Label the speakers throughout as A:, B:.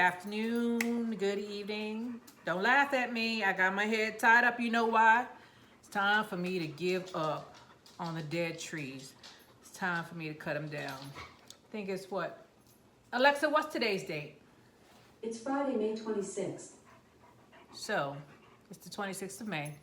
A: afternoon, good evening. Don't laugh at me. I got my head tied up. You know why? It's time for me to give up on the dead trees. It's time for me to cut them down. I think it's what? Alexa, what's today's date?
B: It's Friday, May 26th.
A: So, it's the 26th of May.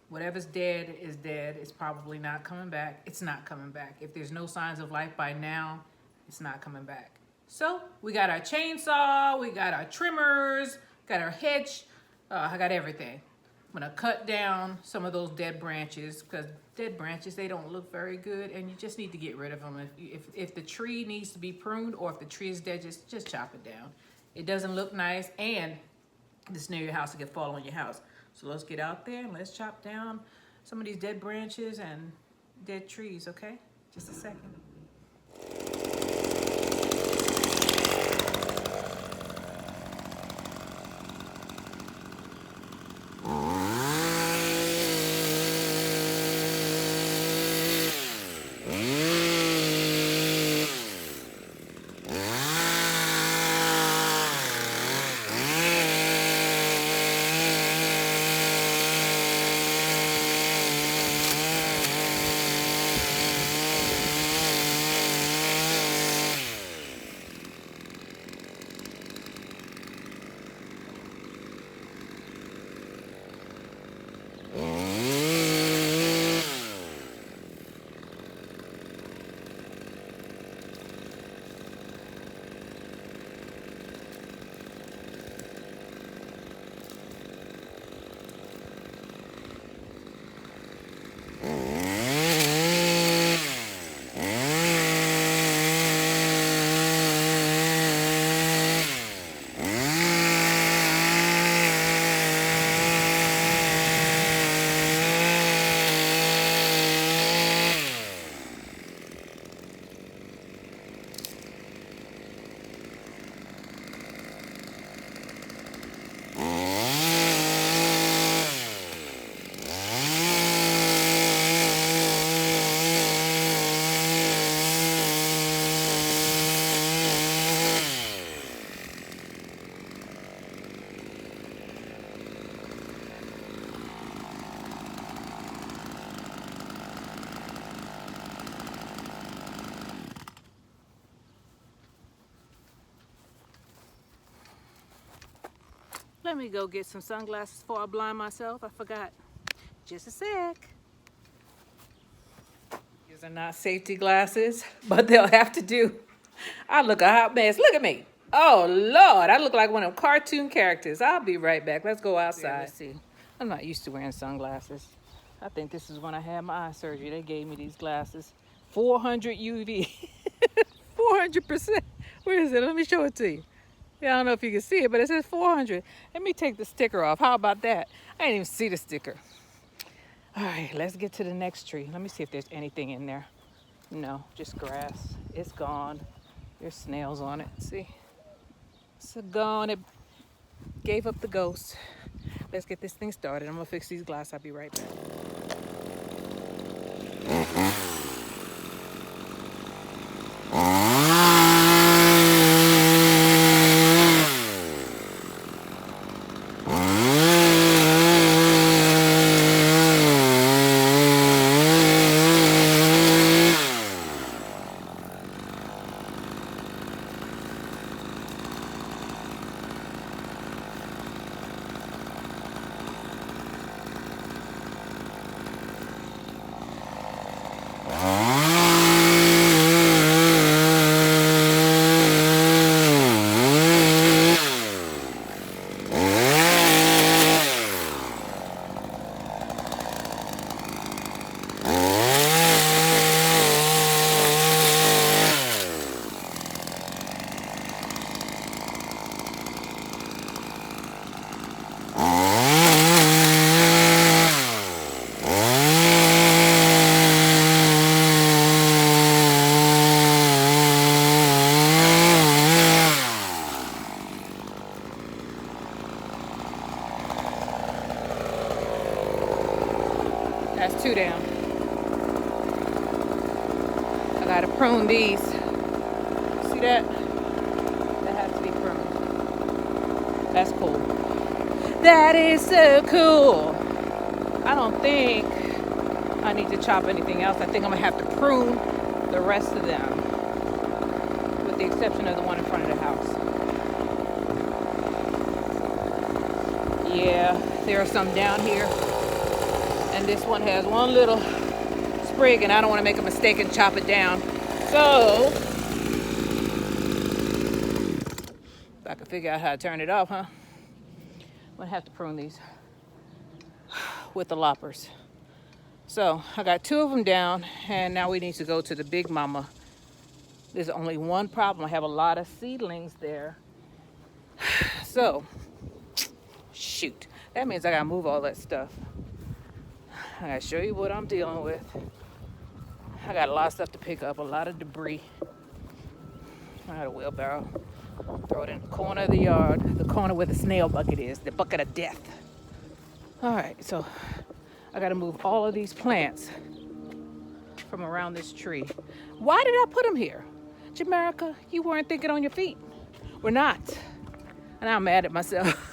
A: Whatever's dead is dead. It's probably not coming back. It's not coming back. If there's no signs of life by now, it's not coming back. So we got our chainsaw, we got our trimmers, got our hedge. I got everything. I'm gonna cut down some of those dead branches because dead branches, they don't look very good and you just need to get rid of them. If the tree needs to be pruned or if the tree is dead, just chop it down. It doesn't look nice and it's near your house, it can fall on your house. So let's get out there and let's chop down some of these dead branches and dead trees, okay? Just a second. Let me go get some sunglasses before I blind myself. I forgot. Just a sec. These are not safety glasses, but they'll have to do. I look a hot mess. Look at me. Oh, Lord. I look like one of them cartoon characters. I'll be right back. Let's go outside. Yeah, let's see. I'm not used to wearing sunglasses. I think this is when I had my eye surgery. They gave me these glasses. 400 UV. 400%. Where is it? Let me show it to you. Yeah, I don't know if you can see it, but it says 400. Let me take the sticker off. How about that? I didn't even see the sticker. All right, let's get to the next tree. Let me see if there's anything in there. No, just grass. It's gone. There's snails on it. See? It's gone. It gave up the ghost. Let's get this thing started. I'm going to fix these glasses. I'll be right back. That's 2 down. I gotta prune these. See that? That has to be pruned. That's cool. That is so cool. I don't think I need to chop anything else. I think I'm gonna have to prune the rest of them, with the exception of the one in front of the house. Yeah, there are some down here, and this one has one little sprig, and I don't want to make a mistake and chop it down. So if I can figure out how to turn it off, huh? I'm gonna have to prune these with the loppers. So I got 2 of them down, and now we need to go to the big mama. There's only one problem. I have a lot of seedlings there. So, shoot. That means I gotta move all that stuff. I gotta show you what I'm dealing with. I got a lot of stuff to pick up, a lot of debris. I got a wheelbarrow. Throw it in the corner of the yard, the corner where the snail bucket is, the bucket of death. All right, so I gotta move all of these plants from around this tree. Why did I put them here? Jamaica, you weren't thinking on your feet. We're not. And I'm mad at myself.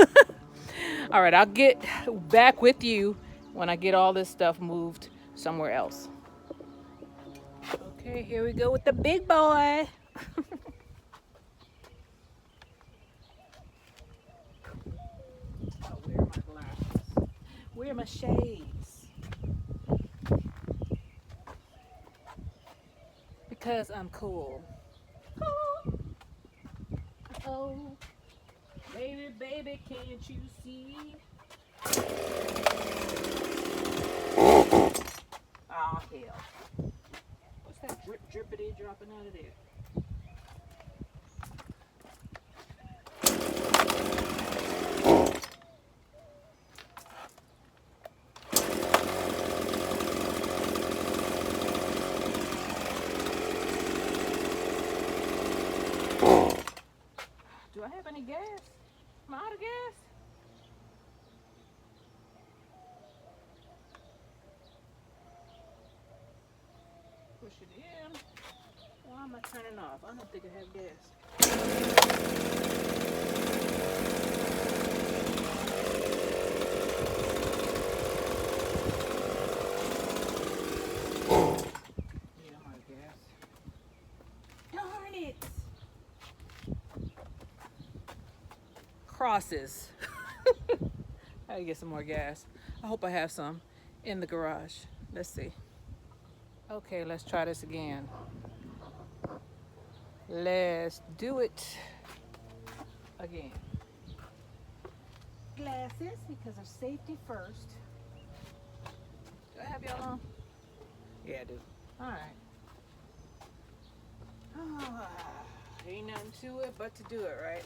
A: All right, I'll get back with you when I get all this stuff moved somewhere else. Okay, here we go with the big boy. Oh, where are my glasses? Where are my shades? Because I'm cool. Cool. Oh, baby, baby, can't you see? Oh, hell. What's that drippity dropping out of there? Do I have any gas? Am I out of gas? Push it in. Why am I turning off? I don't think I have gas. Yeah, I'm out of gas. Darn it! Crosses. I gotta get some more gas. I hope I have some in the garage. Let's see. Okay, let's try this again. Let's do it again. Glasses, because of safety first. Do I have y'all on? Yeah, I do. Alright. Ain't nothing to it but to do it, right?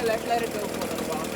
A: Let's let it go for a little while.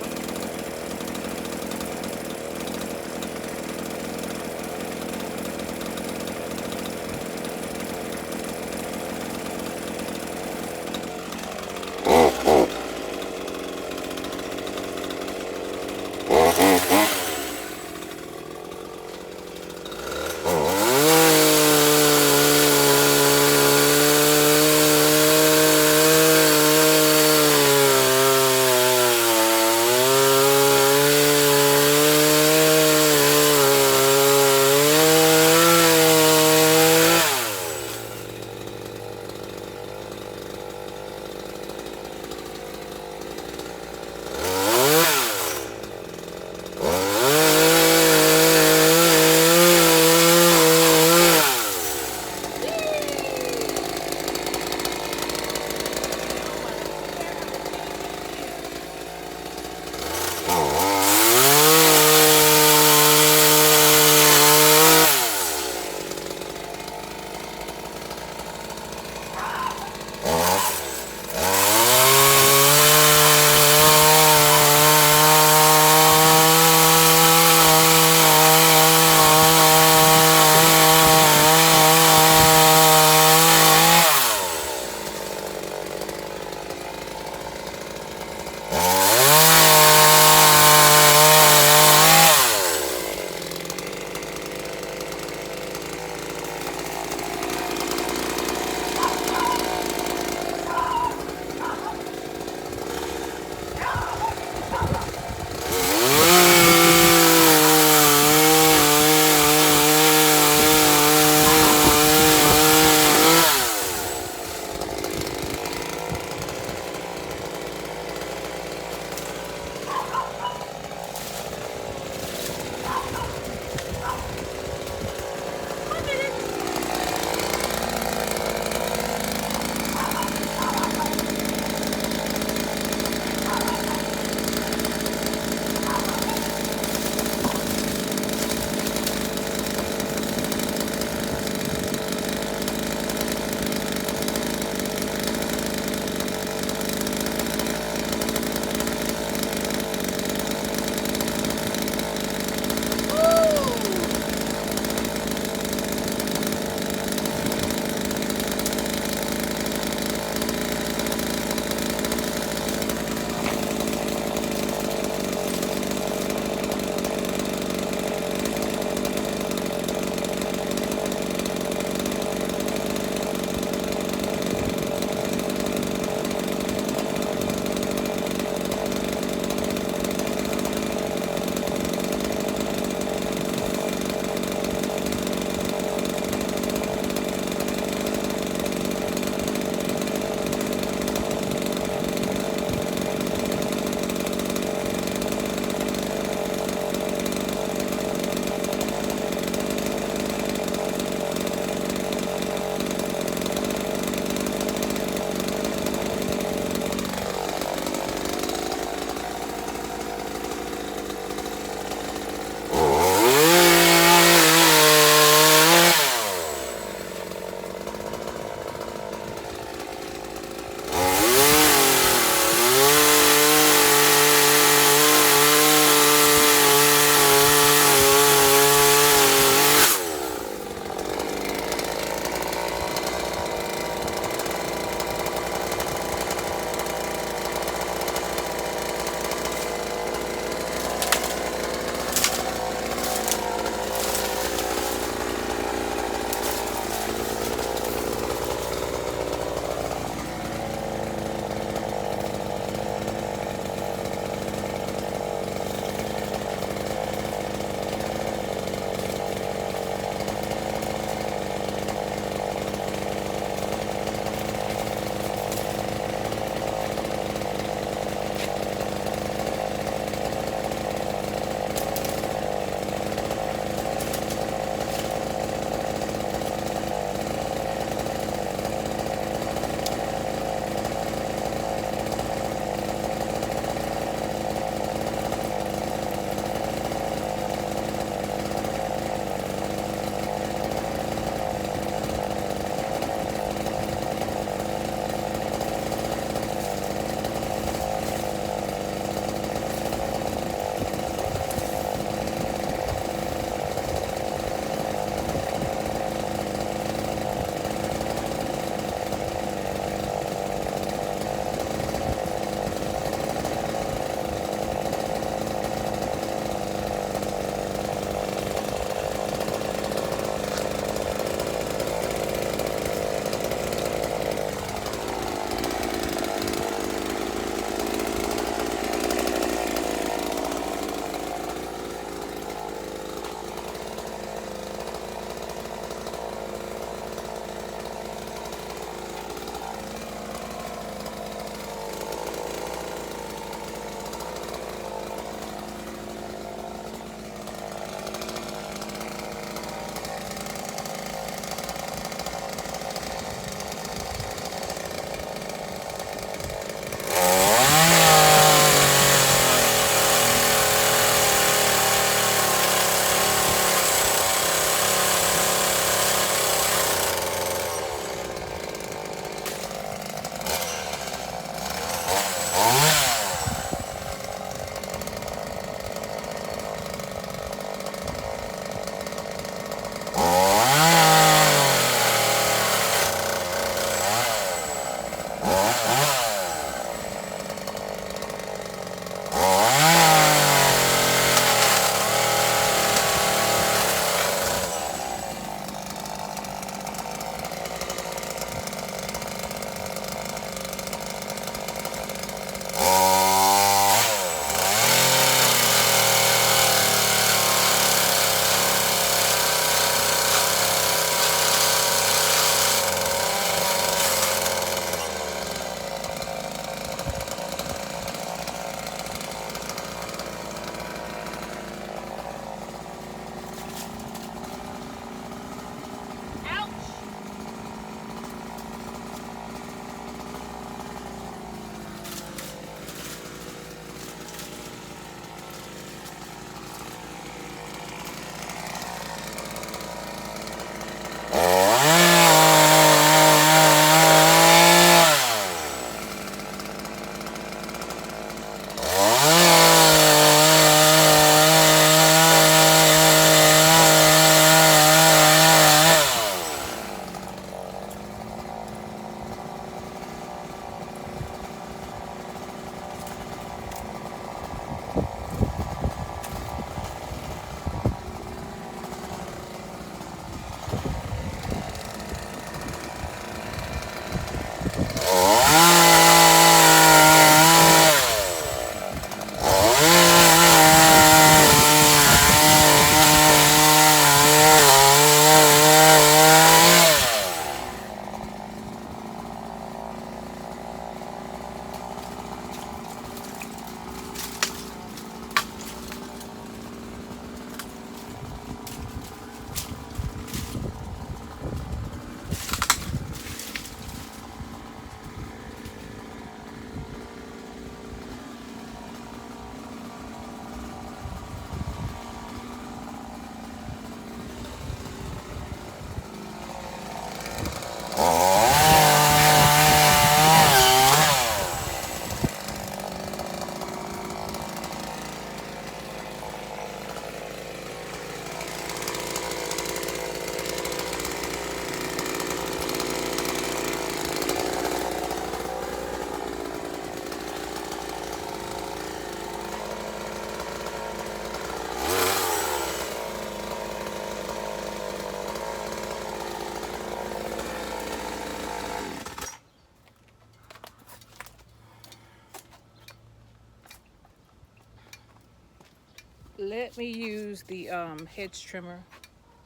A: let me use the hedge trimmer.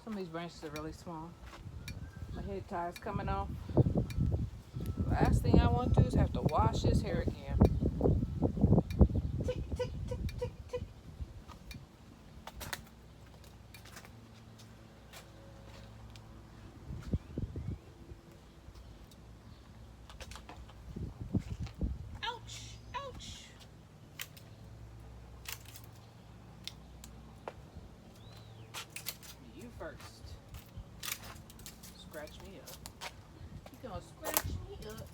A: Some of these branches are really small. My head tie is coming off. Last thing I want to do is have to wash his hair again. Tick, tick, tick, tick, tick. Ouch, ouch. You first. Scratch me up. You gonna scratch me up.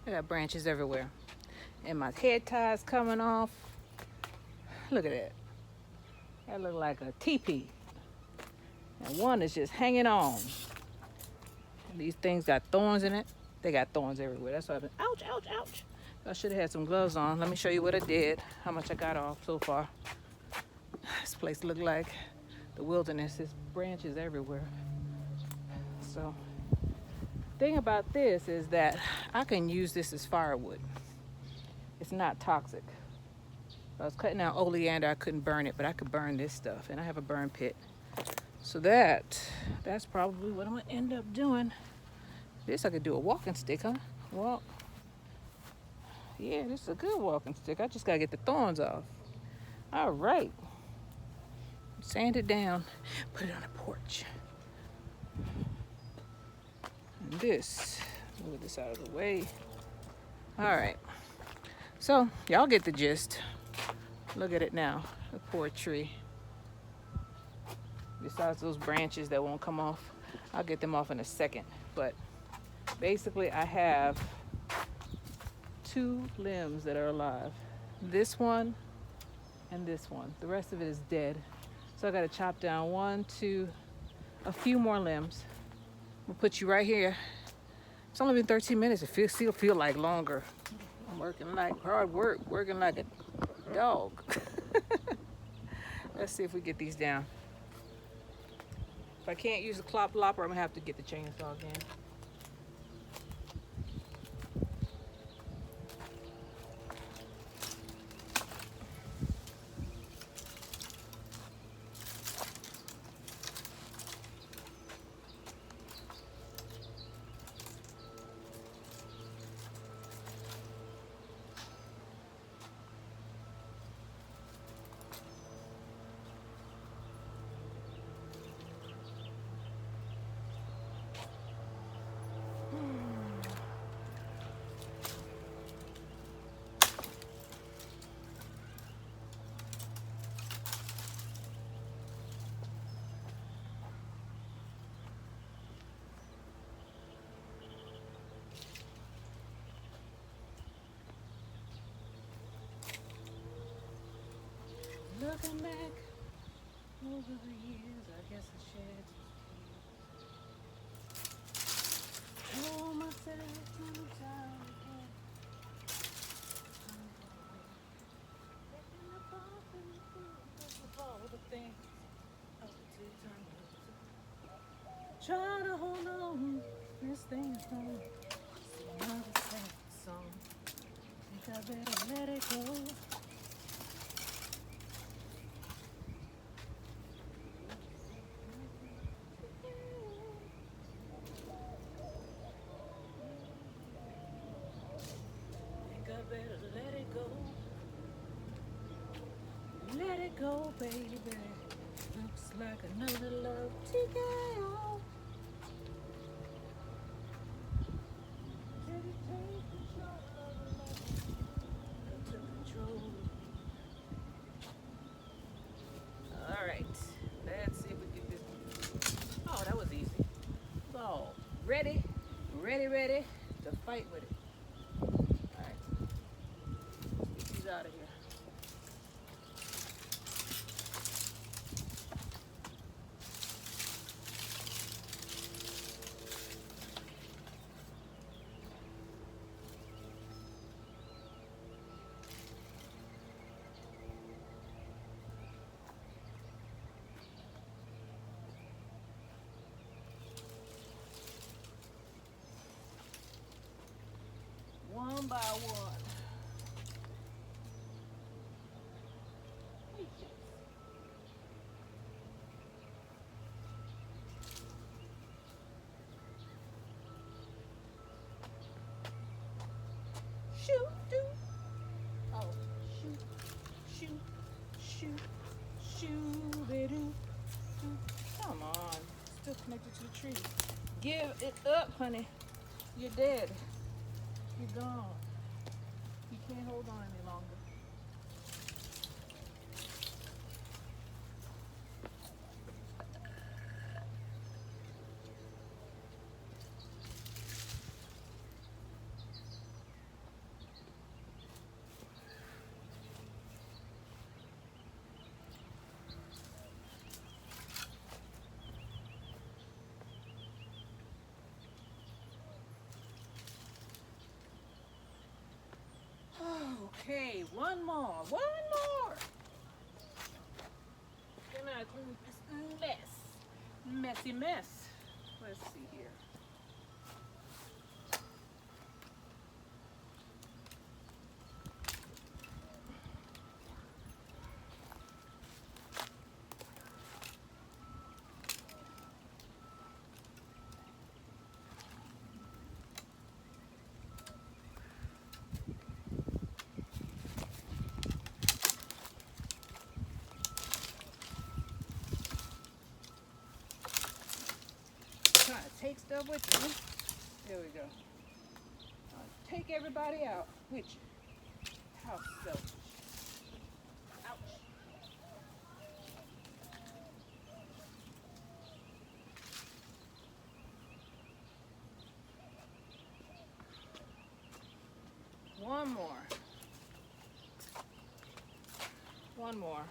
A: I got branches everywhere. And my head tie is coming off. Look at that. That look like a teepee. And one is just hanging on. And these things got thorns in it. They got thorns everywhere. That's why I've been, ouch, ouch, ouch. I should have had some gloves on. Let me show you what I did, how much I got off so far. This place looked like the wilderness. There's branches everywhere. So, thing about this is that I can use this as firewood. It's not toxic. If I was cutting out oleander, I couldn't burn it, but I could burn this stuff, and I have a burn pit. So that's probably what I'm gonna end up doing. This I could do a walking stick, huh? Well, yeah, this is a good walking stick. I just gotta get the thorns off. All right. Sand it down, put it on the porch. And this, move this out of the way. All right. So, y'all get the gist. Look at it now, the poor tree. Besides those branches that won't come off, I'll get them off in a second. But basically, I have 2 limbs that are alive. This one and this one. The rest of it is dead. So I gotta chop down 1, 2, a few more limbs. We'll put you right here. It's only been 13 minutes. It still feel like longer. I'm working like hard work, working like a dog. Let's see if we get these down. If I can't use the clop lopper, I'm gonna have to get the chainsaw again. Looking back over the years, I guess I shed some tears. Told myself to time again. Making the ball for all the things. Try to hold on this thing is gone. Another sad song. Think I better let it go. Think I better let it go. Let it go, baby. Looks like another love TKO. Did it take control? All right, let's see if we get this. Oh, that was easy. So, ready to fight with it. All right, get these out of here. One by one. Shoot, do. Oh, shoot, come on, still connected to the tree. Give it up, honey. You're dead. You're gone. You can't hold on any longer. Okay, one more. Then I clean this messy mess. Let's see here. Trying to take stuff with you. There we go. Take everybody out with you. How selfish. Ouch. One more.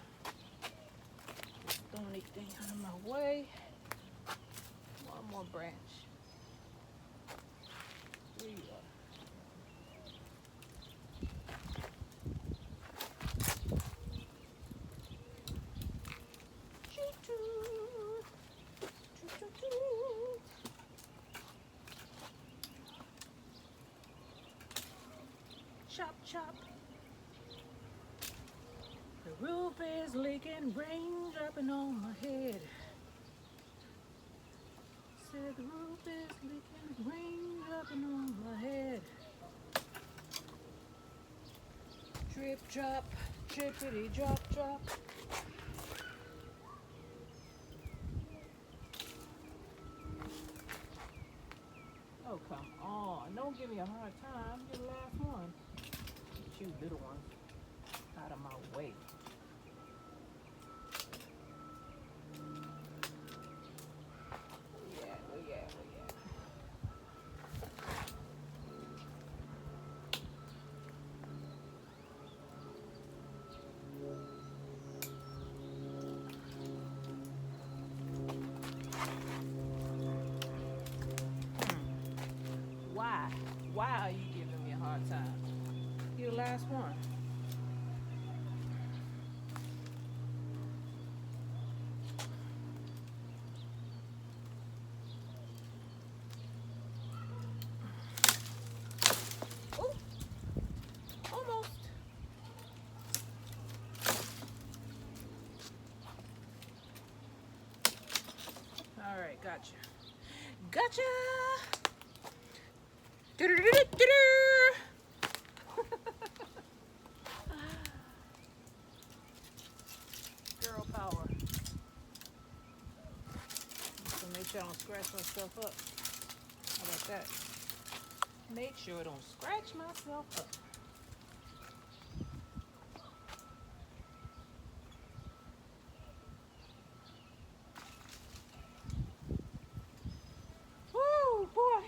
A: Don't need anything out of my way. One more branch. There you are. Chop, chop. The roof is leaking, rain dropping on my head. Said the roof is leaking, rain dropping on my head. Drip, drop, drippity, drop, drop. Oh, come on. Don't give me a hard time. You're the last one. Get you, little one, out of my way. Where you at? Why are you giving me a hard time? You're the last one. Gotcha. Gotcha. Do-do-do-do-do-do. Girl power. So make sure I don't scratch myself up. How about that? Make sure I don't scratch myself up. Woo, boy.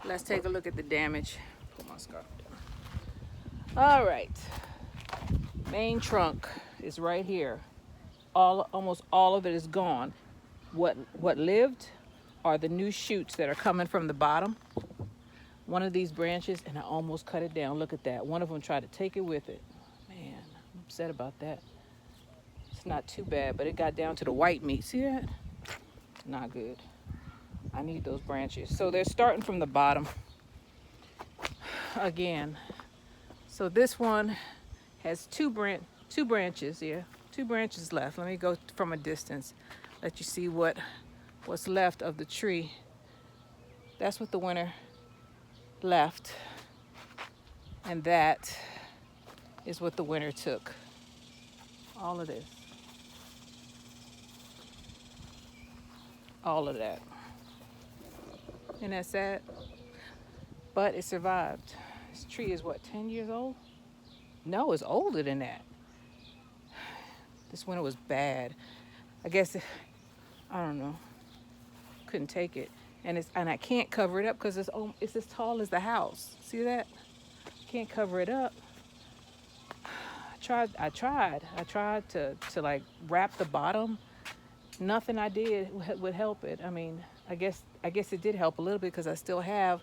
A: Let's take a look at the damage. Pull my scarf down. All right. Main trunk is right here. Almost all of it is gone. What lived are the new shoots that are coming from the bottom. One of these branches, and I almost cut it down. Look at that. One of them tried to take it with it. Man, I'm upset about that. It's not too bad, but it got down to the white meat. See that? Not good. I need those branches. So they're starting from the bottom again. So this one has two branches here. 2 branches left. Let me go from a distance. Let you see what's left of the tree. That's what the winter left. And that is what the winter took. All of this. All of that. Isn't that sad? But it survived. This tree is what, 10 years old? No, it's older than that. This winter was bad. I guess, I don't know. Couldn't take it. And I can't cover it up because it's as tall as the house. See that? Can't cover it up. I tried to like wrap the bottom. Nothing I did would help it. I mean, I guess it did help a little bit because I still have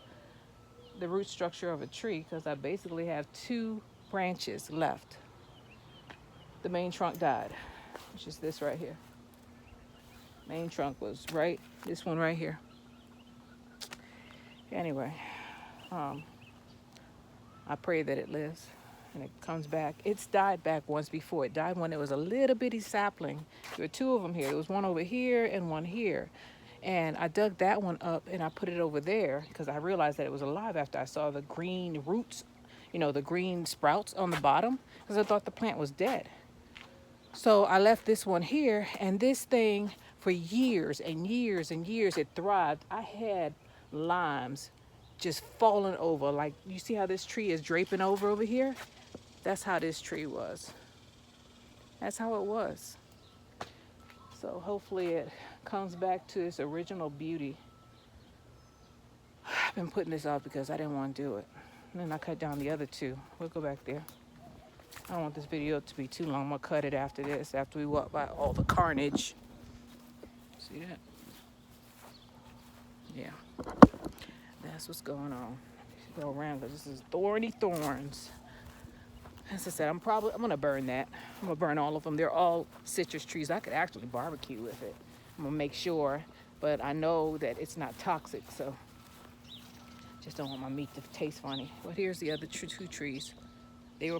A: the root structure of a tree because I basically have 2 branches left. The main trunk died, which is this right here. Main trunk was this one right here. Anyway, I pray that it lives and it comes back. It's died back once before. It died when it was a little bitty sapling. There were 2 of them here. There was one over here and one here. And I dug that one up and I put it over there because I realized that it was alive after I saw the green roots, the green sprouts on the bottom, because I thought the plant was dead. So I left this one here, and this thing for years and years and years, it thrived. I had limes just falling over. Like, you see how this tree is draping over here? That's how this tree was. That's how it was. So hopefully it comes back to its original beauty. I've been putting this off because I didn't want to do it. And then I cut down the other 2. We'll go back there. I don't want this video to be too long. I'm going to cut it after this, after we walk by all the carnage. See that? Yeah. That's what's going on. Go around because this is thorny thorns. As I said, I'm going to burn that. I'm going to burn all of them. They're all citrus trees. I could actually barbecue with it. I'm going to make sure, but I know that it's not toxic, so just don't want my meat to taste funny. But here's the other 2 trees. They were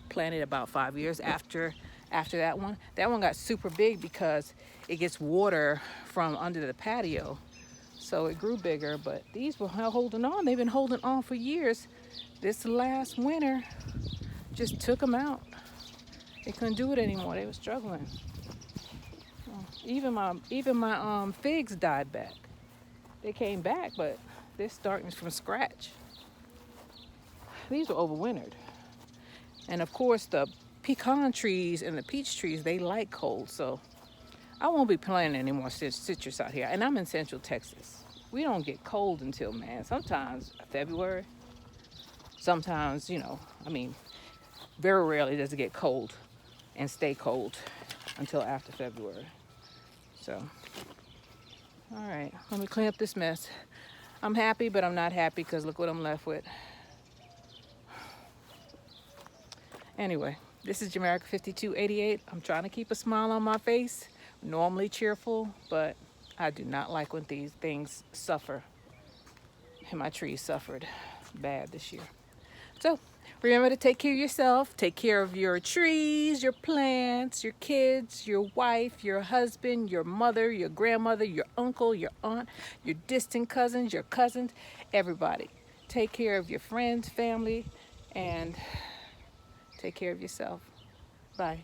A: planted about 5 years after that one. That one got super big because it gets water from under the patio. So it grew bigger, but these were holding on. They've been holding on for years. This last winter just took them out. They couldn't do it anymore. They were struggling. Even my figs died back. They came back, but they're starting from scratch. These were overwintered. And of course, the pecan trees and the peach trees, they like cold. So I won't be planting any more citrus out here. And I'm in Central Texas. We don't get cold until, sometimes February. Sometimes, very rarely does it get cold and stay cold until after February. So, all right, let me clean up this mess. I'm happy, but I'm not happy because look what I'm left with. Anyway, this is Jamerica 5288. I'm trying to keep a smile on my face. Normally cheerful, but I do not like when these things suffer. And my trees suffered bad this year. So Remember to take care of yourself, take care of your trees, your plants, your kids, your wife, your husband, your mother, your grandmother, your uncle, your aunt, your distant cousins, your cousins, everybody. Take care of your friends, family, and take care of yourself. Bye.